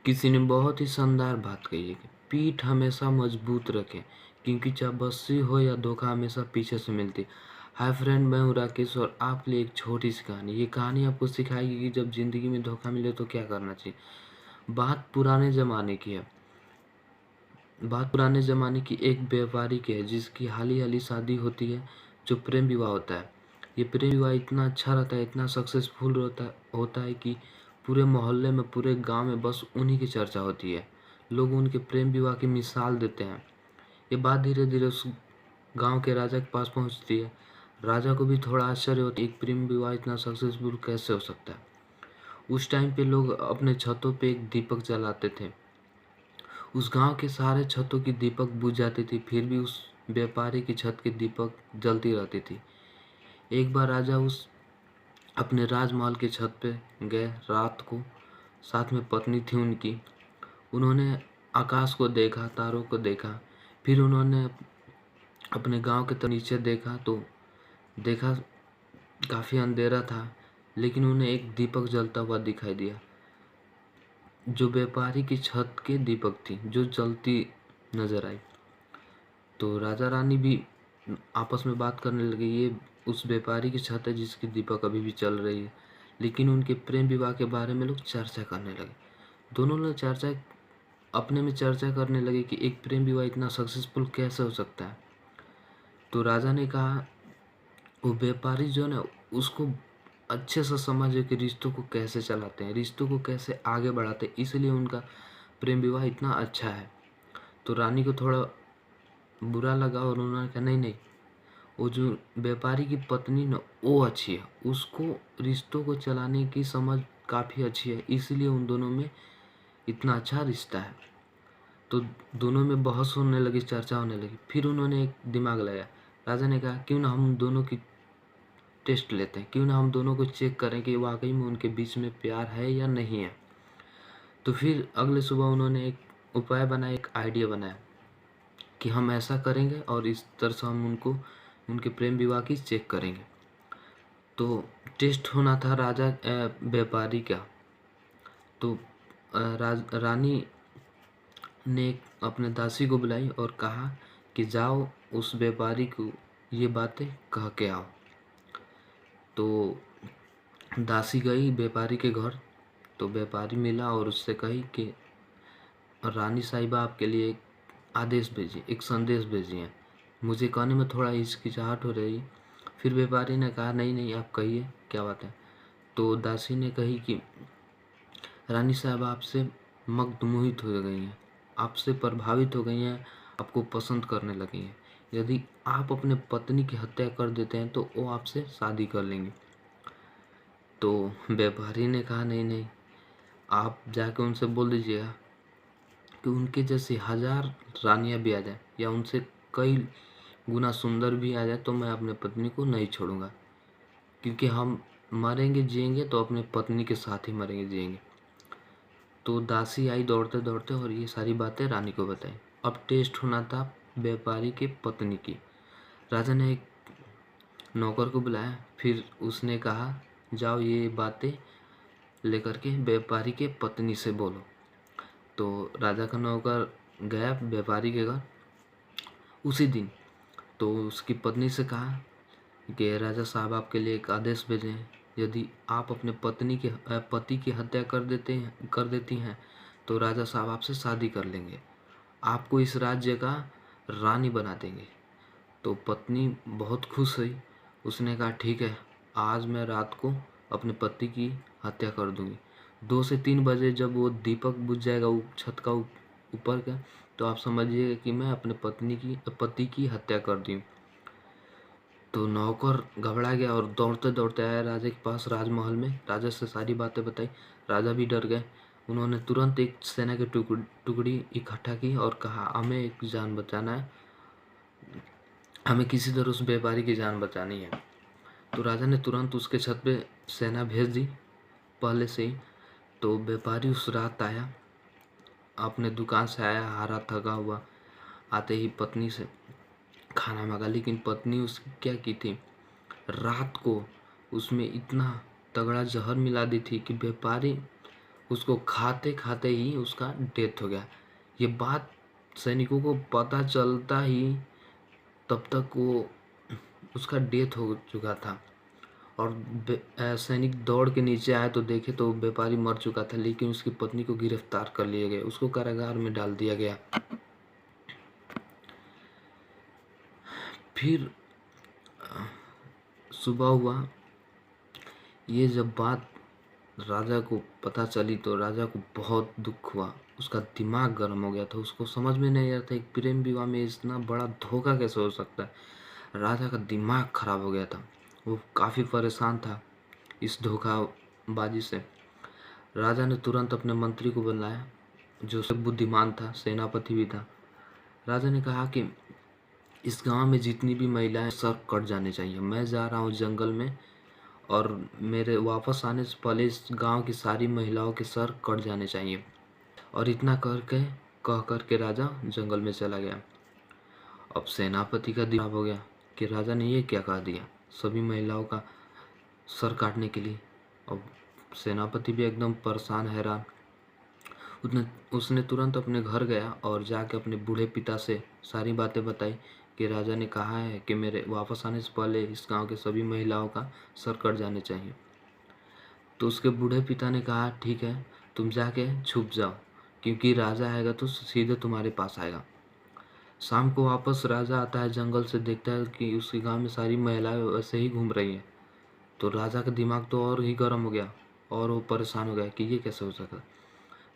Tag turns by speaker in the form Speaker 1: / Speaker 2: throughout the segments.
Speaker 1: किसी ने बहुत ही शानदार बात कही है कि पीठ हमेशा मजबूत रखें, क्योंकि चाबस्सी हो या धोखा हमेशा पीछे से मिलती है। हाय फ्रेंड, मैं हूँ राकेश और आपके लिए एक छोटी सी कहानी। ये कहानी आपको सिखाएगी कि जब ज़िंदगी में धोखा मिले तो क्या करना चाहिए। बात पुराने ज़माने की एक व्यापारी की है जिसकी हाल ही शादी होती है, जो प्रेम विवाह होता है। ये प्रेम विवाह इतना अच्छा रहता है, इतना सक्सेसफुल होता है कि पूरे मोहल्ले में, पूरे गांव में बस उन्हीं की चर्चा होती है। लोग उनके प्रेम विवाह की मिसाल देते हैं। ये बात धीरे धीरे उस गांव के राजा के पास पहुंचती है। राजा को भी थोड़ा आश्चर्य होता है, एक प्रेम विवाह इतना सक्सेसफुल कैसे हो सकता है। उस टाइम पे लोग अपने छतों पे एक दीपक जलाते थे। उस गांव के सारे छतों की दीपक बुझ जाती थी, फिर भी उस व्यापारी की छत की दीपक जलती रहती थी। एक बार राजा उस अपने राजमहल के छत पे गए रात को। साथ में पत्नी थी उनकी। उन्होंने आकाश को देखा, तारों को देखा। फिर उन्होंने अपने गांव के तरफ नीचे देखा तो देखा काफ़ी अंधेरा था, लेकिन उन्हें एक दीपक जलता हुआ दिखाई दिया, जो व्यापारी की छत के दीपक थी, जो जलती नजर आई। तो राजा रानी भी आपस में बात करने लगे, ये उस व्यापारी की छत है जिसकी दीपक अभी भी चल रही है। लेकिन उनके प्रेम विवाह के बारे में लोग चर्चा करने लगे। दोनों लोग अपने में चर्चा करने लगे कि एक प्रेम विवाह इतना सक्सेसफुल कैसे हो सकता है। तो राजा ने कहा, वो व्यापारी जो है ना, उसको अच्छे से समझे कि रिश्तों को कैसे चलाते हैं, रिश्तों को कैसे आगे बढ़ाते हैं, इसलिए उनका प्रेम विवाह इतना अच्छा है। तो रानी को थोड़ा बुरा लगा और उन्होंने कहा, नहीं नहीं, वो जो व्यापारी की पत्नी ना, वो अच्छी है, उसको रिश्तों को चलाने की समझ काफ़ी अच्छी है, इसीलिए उन दोनों में इतना अच्छा रिश्ता है। तो दोनों में बहस होने लगी, चर्चा होने लगी। फिर उन्होंने एक दिमाग लगाया। राजा ने कहा, क्यों ना हम दोनों की टेस्ट लेते हैं, क्यों ना हम दोनों को चेक करें कि वाकई में उनके बीच में प्यार है या नहीं है। तो फिर अगले सुबह उन्होंने एक उपाय बनाया, एक आइडिया बनाया कि हम ऐसा करेंगे और इस तरह से हम उनके प्रेम विवाह की चेक करेंगे। तो टेस्ट होना था व्यापारी का। तो रानी ने अपने दासी को बुलाई और कहा कि जाओ उस व्यापारी को ये बातें कह के आओ। तो दासी गई व्यापारी के घर। तो व्यापारी मिला और उससे कही कि रानी साहिबा आपके लिए एक आदेश भेजी, एक संदेश भेजी है। मुझे कहने में थोड़ा हिचकिचाहट हो रही। फिर व्यापारी ने कहा, नहीं नहीं, आप कहिए क्या बात है। तो दासी ने कही कि रानी साहब आपसे मग्न-मोहित हो गई हैं, आपसे प्रभावित हो गई हैं, आपको पसंद करने लगी हैं। यदि आप अपने पत्नी की हत्या कर देते हैं तो वो आपसे शादी कर लेंगी। तो व्यापारी ने कहा, नहीं नहीं, आप जाके उनसे बोल दीजिएगा कि उनके जैसी 1000 रानियाँ भी आ जाए या उनसे कई गुना सुंदर भी आ जाए तो मैं अपने पत्नी को नहीं छोड़ूंगा, क्योंकि हम मरेंगे जिएंगे तो अपने पत्नी के साथ ही मरेंगे जिएंगे। तो दासी आई दौड़ते दौड़ते और ये सारी बातें रानी को बताई। अब टेस्ट होना था व्यापारी के पत्नी की। राजा ने एक नौकर को बुलाया, फिर उसने कहा, जाओ ये बातें लेकर के व्यापारी के पत्नी से बोलो। तो राजा का नौकर गया व्यापारी के घर उसी दिन। तो उसकी पत्नी से कहा कि राजा साहब आपके लिए एक आदेश भेजे हैं, यदि आप अपने पति की हत्या कर देती हैं तो राजा साहब आपसे शादी कर लेंगे, आपको इस राज्य का रानी बना देंगे। तो पत्नी बहुत खुश हुई। उसने कहा, ठीक है, आज मैं रात को अपने पति की हत्या कर दूंगी। 2 से 3 बजे जब वो दीपक बुझ जाएगा छत का ऊपर का, तो आप समझिएगा कि मैं अपने पति की हत्या कर दी। तो नौकर घबरा गया और दौड़ते दौड़ते आया राजा के पास राजमहल में। राजा से सारी बातें बताई। राजा भी डर गए। उन्होंने तुरंत एक सेना की टुकड़ी इकट्ठा की और कहा, हमें एक जान बचाना है, हमें किसी तरह उस व्यापारी की जान बचानी है। तो राजा ने तुरंत उसके छत पे सेना भेज दी पहले से ही। तो व्यापारी उस रात आया, अपने दुकान से आया हारा थका हुआ। आते ही पत्नी से खाना मांगा, लेकिन पत्नी उसकी क्या की थी, रात को उसमें इतना तगड़ा जहर मिला दी थी कि व्यापारी उसको खाते खाते ही उसका डेथ हो गया। ये बात सैनिकों को पता चलता ही तब तक वो उसका डेथ हो चुका था। और सैनिक दौड़ के नीचे आए तो देखे तो व्यापारी मर चुका था, लेकिन उसकी पत्नी को गिरफ्तार कर लिए गए, उसको कारागार में डाल दिया गया। फिर सुबह हुआ, ये जब बात राजा को पता चली तो राजा को बहुत दुख हुआ, उसका दिमाग गर्म हो गया था। उसको समझ में नहीं आता एक प्रेम विवाह में इतना बड़ा धोखा कैसे हो सकता है। राजा का दिमाग खराब हो गया था, वो काफ़ी परेशान था इस धोखाबाजी से। राजा ने तुरंत अपने मंत्री को बुलाया, जो सब बुद्धिमान था, सेनापति भी था। राजा ने कहा कि इस गांव में जितनी भी महिलाएं सर कट जाने चाहिए। मैं जा रहा हूँ जंगल में और मेरे वापस आने से पहले इस गांव की सारी महिलाओं के सर कट जाने चाहिए। और इतना कह करके राजा जंगल में चला गया। अब सेनापति का दिमाग हो गया कि राजा ने ये क्या कह दिया, सभी महिलाओं का सर काटने के लिए। अब सेनापति भी एकदम परेशान, हैरान। उसने तुरंत अपने घर गया और जाके अपने बूढ़े पिता से सारी बातें बताई कि राजा ने कहा है कि मेरे वापस आने से पहले इस गांव के सभी महिलाओं का सर कट जाने चाहिए। तो उसके बूढ़े पिता ने कहा ठीक है, तुम जाके छुप जाओ, क्योंकि राजा आएगा तो सीधे तुम्हारे पास आएगा। शाम को वापस राजा आता है जंगल से, देखता है कि उसके गांव में सारी महिलाएं वैसे ही घूम रही हैं। तो राजा का दिमाग तो और ही गर्म हो गया और वो परेशान हो गया कि ये कैसे हो सकता।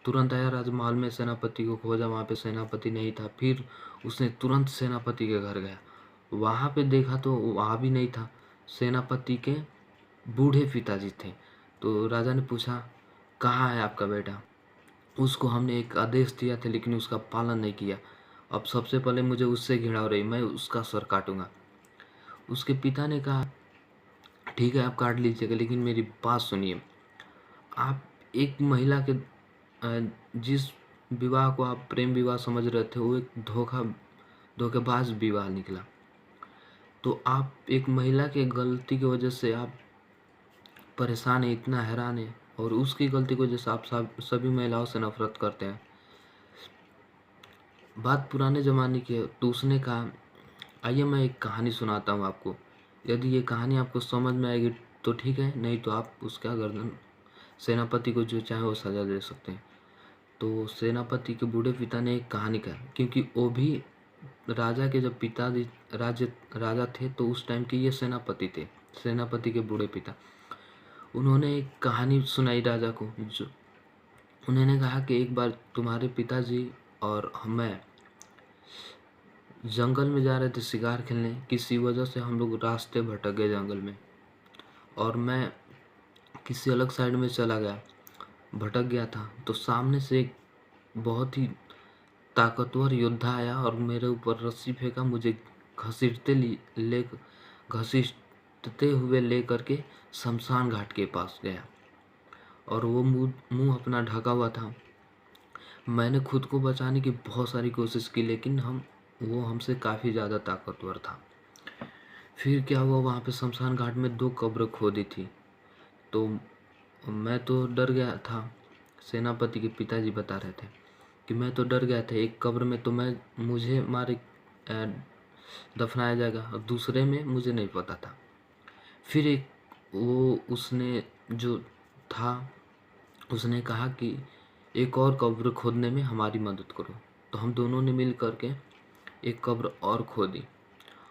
Speaker 1: तुरंत आया राजमहल में, सेनापति को खोजा, वहाँ पे सेनापति नहीं था। फिर उसने तुरंत सेनापति के घर गया, वहाँ पे देखा तो वहाँ भी नहीं था, सेनापति के बूढ़े पिताजी थे। तो राजा ने पूछा कहाँ है आपका बेटा? उसको हमने एक आदेश दिया था लेकिन उसका पालन नहीं किया। अब सबसे पहले मुझे उससे घृणा हो रही, मैं उसका सर काटूंगा। उसके पिता ने कहा ठीक है आप काट लीजिएगा, लेकिन मेरी बात सुनिए। आप एक महिला के जिस विवाह को आप प्रेम विवाह समझ रहे थे वो एक धोखेबाज विवाह निकला। तो आप एक महिला के गलती की वजह से आप परेशान है, इतना हैरान है, और उसकी गलती की वजह से आप सभी महिलाओं से नफरत करते हैं। बात पुराने ज़माने की है। तो उसने कहा आइए मैं एक कहानी सुनाता हूँ आपको, यदि ये कहानी आपको समझ में आएगी तो ठीक है, नहीं तो आप उसका गर्दन सेनापति को जो चाहे वो सजा दे सकते हैं। तो सेनापति के बूढ़े पिता ने एक कहानी कहा, क्योंकि वो भी राजा के जब पिताजी राजा थे तो उस टाइम के ये सेनापति थे, सेनापति के बूढ़े पिता। उन्होंने एक कहानी सुनाई राजा को, जो उन्होंने कहा कि एक बार तुम्हारे पिताजी और मैं जंगल में जा रहे थे शिकार खेलने, किसी वजह से हम लोग रास्ते भटक गए जंगल में, और मैं किसी अलग साइड में चला गया, भटक गया था। तो सामने से एक बहुत ही ताकतवर योद्धा आया और मेरे ऊपर रस्सी फेंका, मुझे घसीटते हुए ले करके शमशान घाट के पास गया, और वो मुंह अपना ढका हुआ था। मैंने खुद को बचाने की बहुत सारी कोशिश की, लेकिन वो हमसे काफ़ी ज़्यादा ताकतवर था। फिर क्या हुआ, वहाँ पे शमशान घाट में 2 कब्र खोदी थी। तो मैं तो डर गया था, सेनापति के पिताजी बता रहे थे कि मैं तो डर गया था। एक कब्र में तो मुझे मारे दफनाया जाएगा, और दूसरे में मुझे नहीं पता था। फिर उसने जो था उसने कहा कि एक और कब्र खोदने में हमारी मदद करो। तो हम दोनों ने मिल करके एक कब्र और खोदी,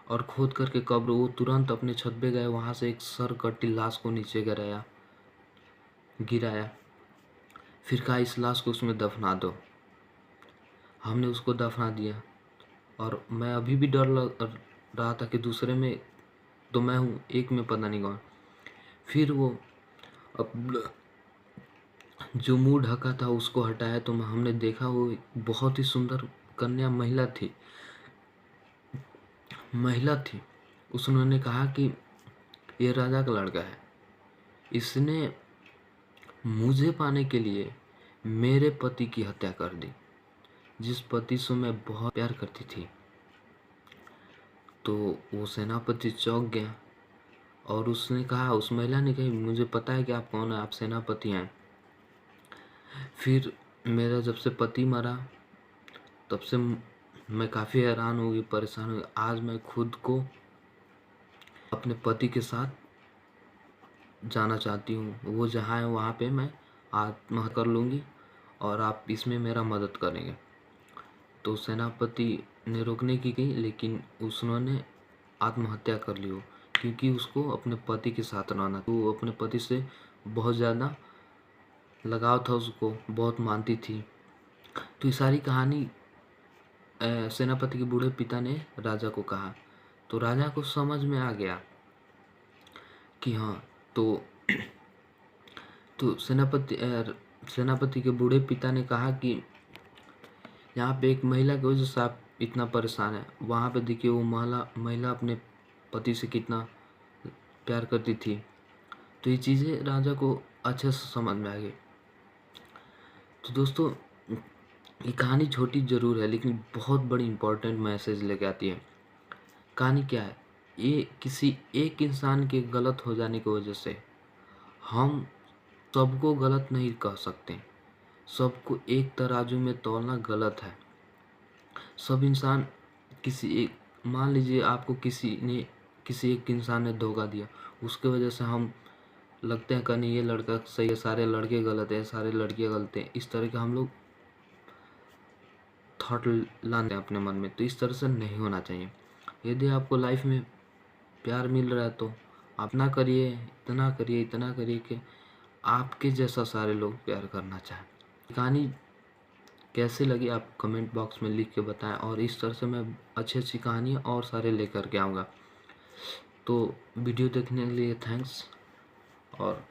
Speaker 1: और खोद करके कब्र वो तुरंत अपने छत पे गए, वहाँ से एक सर कटी लाश को नीचे गिराया। फिर कहा इस लाश को उसमें दफना दो। हमने उसको दफना दिया, और मैं अभी भी डर लग रहा था कि दूसरे में तो मैं हूँ, एक में पता नहीं कौन। फिर वो अब जो मुंह ढका था उसको हटाया, तो हमने देखा वो बहुत ही सुंदर कन्या महिला थी। उसने कहा कि ये राजा का लड़का है, इसने मुझे पाने के लिए मेरे पति की हत्या कर दी, जिस पति से मैं बहुत प्यार करती थी। तो वो सेनापति चौंक गया, और उसने कहा, उस महिला ने कही मुझे पता है कि आप कौन है, आप सेनापति हैं। फिर मेरा जब से पति मरा तब से मैं काफ़ी हैरान हो गई, परेशान हो गई। आज मैं खुद को अपने पति के साथ जाना चाहती हूँ, वो जहाँ है वहाँ पे मैं आत्महत्या कर लूँगी और आप इसमें मेरा मदद करेंगे। तो सेनापति ने रोकने की गई, लेकिन उसने आत्महत्या कर ली हो, क्योंकि उसको अपने पति के साथ रहना, तो वो अपने पति से बहुत ज़्यादा लगाव था, उसको बहुत मानती थी। तो ये सारी कहानी सेनापति के बूढ़े पिता ने राजा को कहा, तो राजा को समझ में आ गया कि हाँ। तो सेनापति के बूढ़े पिता ने कहा कि यहाँ पे एक महिला की वजह से आप इतना परेशान है। वहाँ पे देखिए वो महिला अपने पति से कितना प्यार करती थी। तो ये चीज़ें राजा को अच्छे से समझ में आ गई। तो दोस्तों, ये कहानी छोटी ज़रूर है, लेकिन बहुत बड़ी इम्पोर्टेंट मैसेज लेके आती है। कहानी क्या है? ये किसी एक इंसान के गलत हो जाने की वजह से हम सबको गलत नहीं कह सकते। सबको एक तराजू में तौलना गलत है। सब इंसान मान लीजिए आपको किसी एक इंसान ने धोखा दिया, उसके वजह से हम लगते हैं कि नहीं ये लड़का सही है, सारे लड़के गलत हैं, सारे लड़कियां गलत हैं। इस तरह के हम लोग थॉट लाते हैं अपने मन में, तो इस तरह से नहीं होना चाहिए। यदि आपको लाइफ में प्यार मिल रहा है तो आप ना करिए, इतना करिए कि आपके जैसा सारे लोग प्यार करना चाहें। कहानी कैसे लगी आप कमेंट बॉक्स में लिख के बताएं, और इस तरह से मैं अच्छी कहानियाँ और सारे लेकर के आऊँगा। तो वीडियो देखने के लिए थैंक्स, और